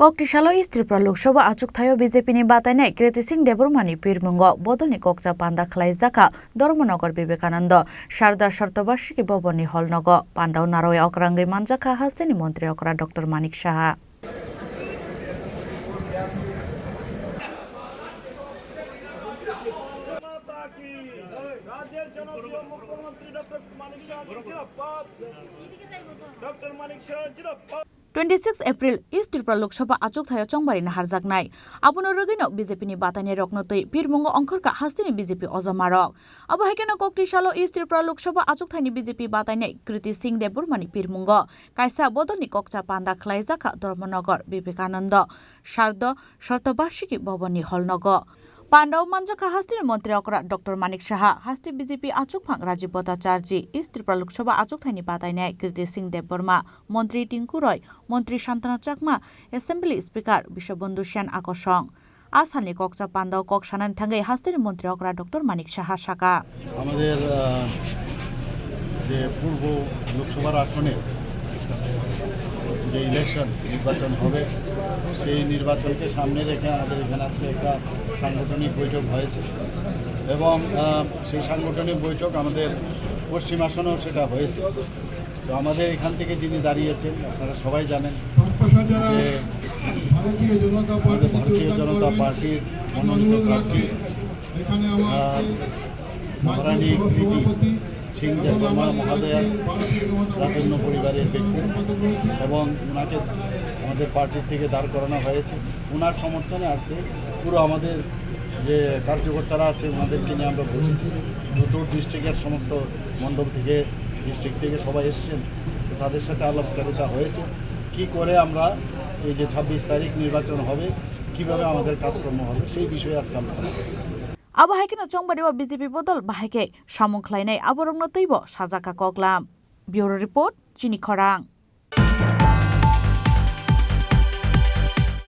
Koktisalo East Tripura Loksabha Achukthaio BJP ni Batainai Singh Debormani Pirmungo Bodolni Kokchap panda Khlaijakha Dormonagar Vivekananda Sharda Shartobashiki Boboni Holnogo Pandau Naroi Okrangai Manjakha Hasteni Montri Okra Dr. Manik Shaha April East Tripura Loksabha Achukthaio Chongbari Naharjaknai Abono Rogino BJP ni Batainai Roknotui Pirmungo Ongkhorka Hastini BJP Ojamarok Abo haikeno Koktisalo East Tripura Loksabha Achukthaini BJP Batainai Singh Debormani Pirmungo Kaisa Bodolni Kokchap panda Khlaijakha Dormonagar Vivekananda Sharda Shartobashiki Boboni Holnogo Pandau Manjakha Hastini Montri Okra Dr. Manik Shaha Hasti BJP Achukphang Rajiv Bhattacharji East Tripura Loksabha Achukthaini Batainai Singh Deborma Montri Tinku Roy Montri Shantana Chakma Assembly Speaker Bishobandhu Sen Akosong Asalni Kokchap Pandau Kokshanan Thangai Hastini Montri Okra Dr. Manik Shaha Shaka আমাদের যে পূর্ব লোকসভার আসনে যে election নির্বাচন হবে সেই নির্বাচনকে সামনে রেখে আমাদের এখানে আজকে একটা সাংগঠনিক বৈঠক হয়েছে এবং সেই সাংগঠনিক বৈঠক আমাদের পশ্চিম আসনেও সেটা হয়েছে তো আমাদের এখান থেকে যিনি দাঁড়িয়েছেন আপনারা সবাই জানেন যে ভারতীয় জনতা পার্টির মনোনীত প্রার্থী মহারানী সিং দেববর্মা মহোদয়া রাজন্য পরিবারের ব্যক্তি এবং ওনাকে আমাদের পার্টির থেকে দাঁড় করানো হয়েছে ওনার সমর্থনে আজকে পুরো আমাদের যে কার্যকর্তারা আছে ওনাদেরকে নিয়ে আমরা বসেছি দুটো ডিস্ট্রিক্টের সমস্ত মণ্ডল থেকে ডিস্ট্রিক্ট থেকে সবাই এসেছেন তো তাদের সাথে আলাপচারিতা হয়েছে কি করে আমরা এই যে 26 তারিখ নির্বাচন হবে কিভাবে আমাদের কাজকর্ম হবে সেই বিষয়ে আজকে আলোচনা Abo haikeno Chongbari wa BJP bodol bahake Samung Khlainai aborokno teibo Sajaka Koklam Bureau Report Chini Khorang